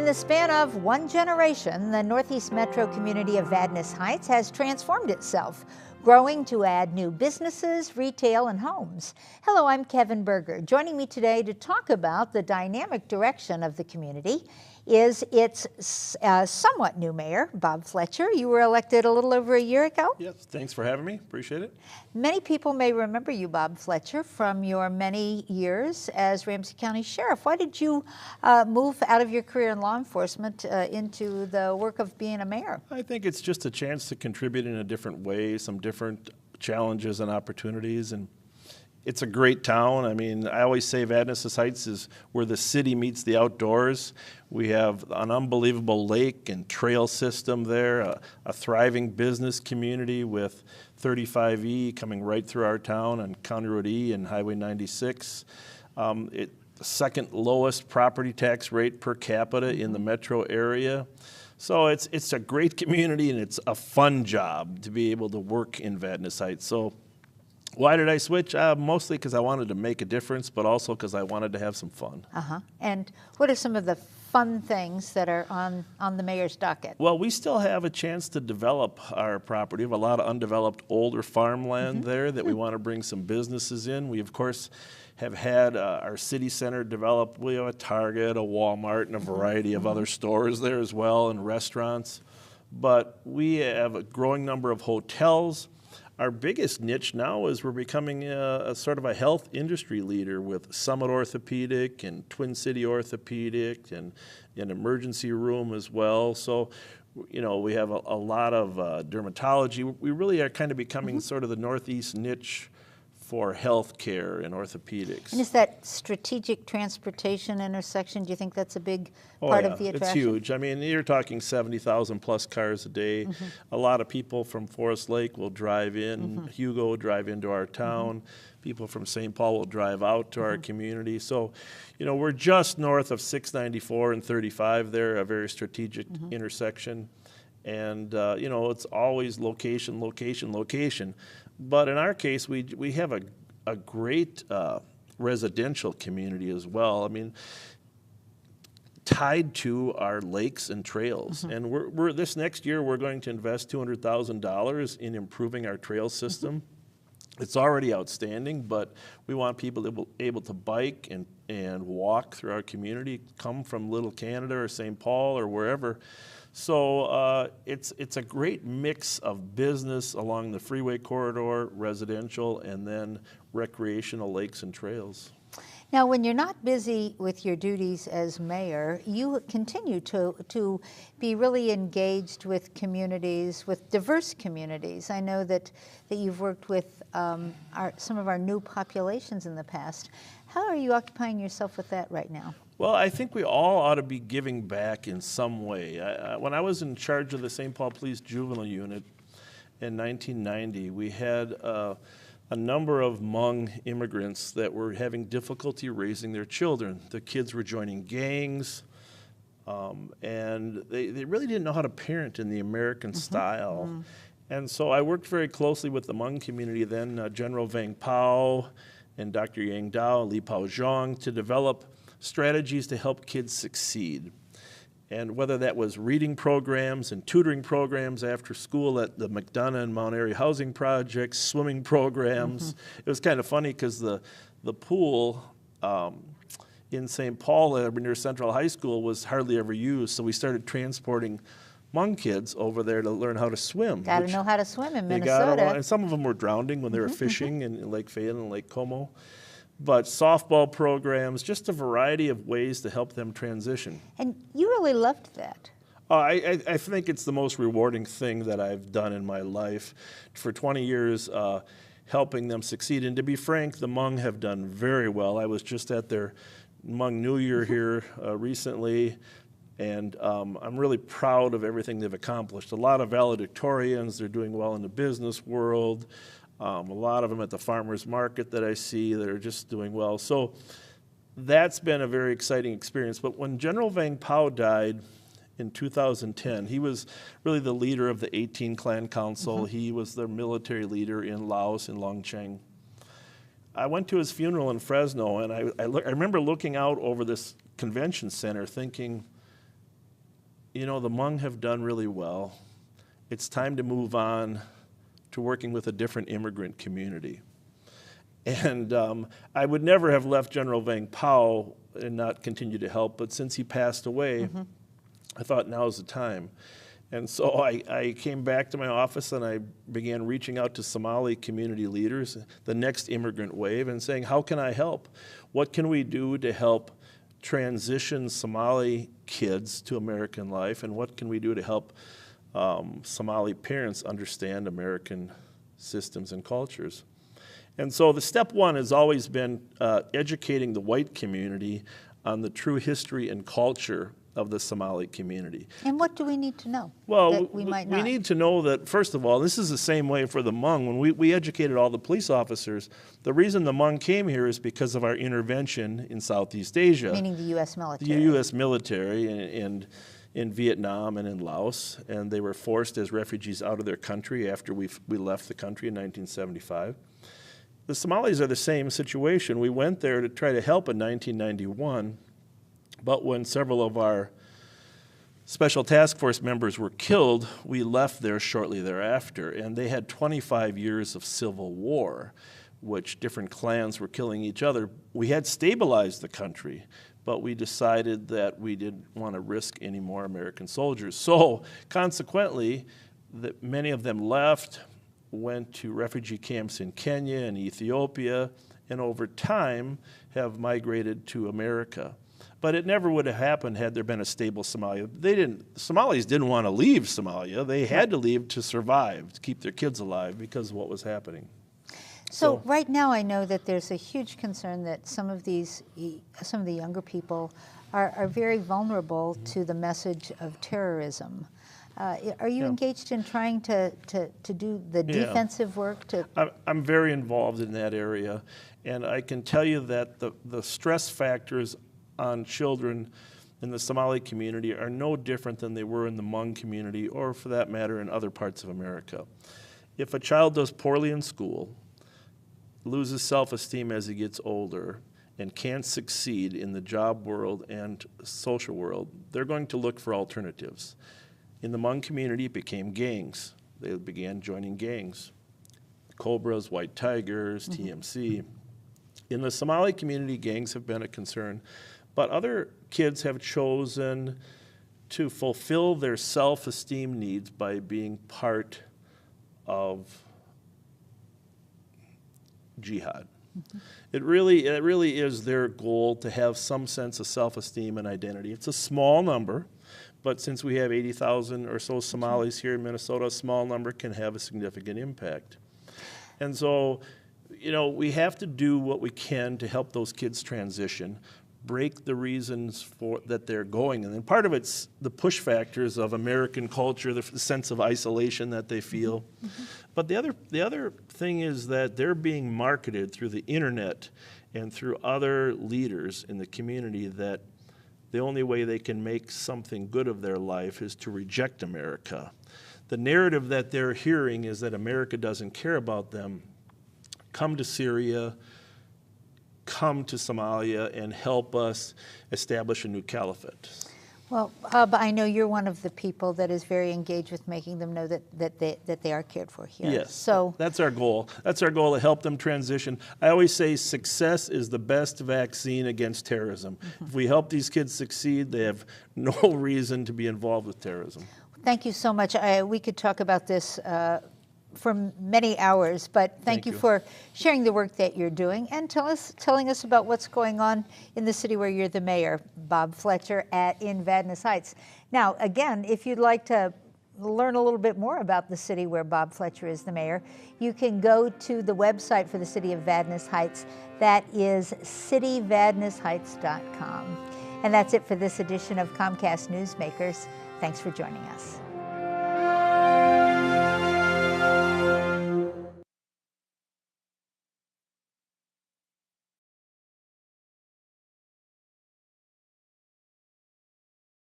In the span of one generation, the Northeast Metro community of Vadnais Heights has transformed itself, growing to add new businesses, retail, and homes. Hello, I'm Kevin Berger. Joining me today to talk about the dynamic direction of the community is its somewhat new mayor, Bob Fletcher. You were elected a little over a year ago. Yes, thanks for having me. Appreciate it. Many people may remember you, Bob Fletcher, from your many years as Ramsey County Sheriff. Why did you move out of your career in law enforcement into the work of being a mayor? I think it's just a chance to contribute in a different way, some different challenges and opportunities, and it's a great town. I mean, I always say Vadnais Heights is where the city meets the outdoors. We have an unbelievable lake and trail system there, a thriving business community with 35E coming right through our town on County Road E and Highway 96. The second lowest property tax rate per capita in the metro area. So it's a great community, and it's a fun job to be able to work in Vadnais Heights. So why did I switch? Mostly because I wanted to make a difference, but also because I wanted to have some fun. And what are some of the fun things that are on the mayor's docket? Well, we still have a chance to develop our property. We have a lot of undeveloped older farmland there that we want to bring some businesses in. We, of course, have had our city center develop. We have a Target, a Walmart, and a variety of other stores there as well, and restaurants. But we have a growing number of hotels. Our biggest niche now is we're becoming a sort of a health industry leader with Summit Orthopedic and Twin City Orthopedic and an emergency room as well. So, you know, we have a lot of dermatology. We really are kind of becoming sort of the Northeast niche for health care and orthopedics. And is that strategic transportation intersection, do you think that's a big part of the attraction? It's huge. I mean, you're talking 70,000 plus cars a day. A lot of people from Forest Lake will drive in. Hugo will drive into our town. People from St. Paul will drive out to our community. So, you know, we're just north of 694 and 35 there, a very strategic intersection. And, you know, it's always location, location, location. But in our case, we have a great residential community as well. I mean, tied to our lakes and trails. And we're this next year, we're going to invest $200,000 in improving our trail system. It's already outstanding, but we want people able to bike and walk through our community, come from Little Canada or St. Paul or wherever. So it's a great mix of business along the freeway corridor, residential, and then recreational lakes and trails. Now, when you're not busy with your duties as mayor, you continue to be really engaged with communities, with diverse communities. I know that you've worked with some of our new populations in the past. How are you occupying yourself with that right now? Well, I think we all ought to be giving back in some way. When I was in charge of the St. Paul Police Juvenile Unit in 1990, we had a number of Hmong immigrants that were having difficulty raising their children. The kids were joining gangs, and they really didn't know how to parent in the American style. And so I worked very closely with the Hmong community then, General Vang Pao and Dr. Yang Dao, Li Pao Zhang, to develop strategies to help kids succeed. And whether that was reading programs and tutoring programs after school at the McDonough and Mount Airy housing projects, swimming programs. It was kind of funny because the pool in St. Paul near Central High School was hardly ever used, so we started transporting Hmong kids over there to learn how to swim. Got to know how to swim in Minnesota. And some of them were drowning when they were fishing in Lake Fayette and Lake Como. But softball programs, just a variety of ways to help them transition. And you really loved that. I think it's the most rewarding thing that I've done in my life. For 20 years, helping them succeed. And to be frank, the Hmong have done very well. I was just at their Hmong New Year here recently, and I'm really proud of everything they've accomplished. A lot of valedictorians, they're doing well in the business world. A lot of them at the farmers market that I see that are just doing well. So that's been a very exciting experience. But when General Vang Pao died in 2010, he was really the leader of the 18 Clan Council. He was their military leader in Laos, in Longcheng. I went to his funeral in Fresno, and I remember looking out over this convention center thinking, you know, the Hmong have done really well. It's time to move on to working with a different immigrant community. And I would never have left General Vang Pao and not continue to help, but since he passed away, I thought now's the time. And so I came back to my office and I began reaching out to Somali community leaders, the next immigrant wave, and saying, how can I help? What can we do to help transition Somali kids to American life, and what can we do to help Somali parents understand American systems and cultures? And so the step one has always been educating the white community on the true history and culture of the Somali community. And what do we need to know? Well, that we might not? We need to know that, first of all, this is the same way for the Hmong. When we educated all the police officers, the reason the Hmong came here is because of our intervention in Southeast Asia. Meaning the U.S. military. The U.S. military and in Vietnam and in Laos, and they were forced as refugees out of their country after we left the country in 1975. The Somalis are the same situation. We went there to try to help in 1991, but when several of our special task force members were killed, we left there shortly thereafter, and they had 25 years of civil war, which different clans were killing each other. We had stabilized the country, but we decided that we didn't want to risk any more American soldiers. So consequently, many of them left, went to refugee camps in Kenya and Ethiopia, and over time have migrated to America. But it never would have happened had there been a stable Somalia. Somalis didn't want to leave Somalia. They had to leave to survive, to keep their kids alive because of what was happening. So right now I know that there's a huge concern that some of the younger people are very vulnerable to the message of terrorism. Are you engaged in trying to do the defensive work? I'm very involved in that area, and I can tell you that the stress factors on children in the Somali community are no different than they were in the Hmong community, or for that matter in other parts of America. If a child does poorly in school, loses self-esteem as he gets older, and can't succeed in the job world and social world, they're going to look for alternatives. In the Hmong community, it became gangs. They began joining gangs. Cobras, White Tigers, TMC. In the Somali community, gangs have been a concern, but other kids have chosen to fulfill their self-esteem needs by being part of jihad. It really is their goal to have some sense of self-esteem and identity. It's a small number, but since we have 80,000 or so Somalis here in Minnesota, a small number can have a significant impact. And so, you know, we have to do what we can to help those kids transition, break the reasons for that they're going. And then part of it's the push factors of American culture, the sense of isolation that they feel. But the other thing is that they're being marketed through the internet and through other leaders in the community that the only way they can make something good of their life is to reject America. The narrative that they're hearing is that America doesn't care about them. Come to Syria, come to Somalia, and help us establish a new caliphate. Well, Bob, I know you're one of the people that is very engaged with making them know that they are cared for here. Yes, so that's our goal. That's our goal, to help them transition. I always say success is the best vaccine against terrorism. If we help these kids succeed, they have no reason to be involved with terrorism. Thank you so much. We could talk about this for many hours, but thank you for sharing the work that you're doing and telling us about what's going on in the city where you're the mayor, Bob Fletcher in Vadnais Heights. Now, again, if you'd like to learn a little bit more about the city where Bob Fletcher is the mayor, you can go to the website for the City of Vadnais Heights. That is cityvadnaisheights.com. And that's it for this edition of Comcast Newsmakers. Thanks for joining us.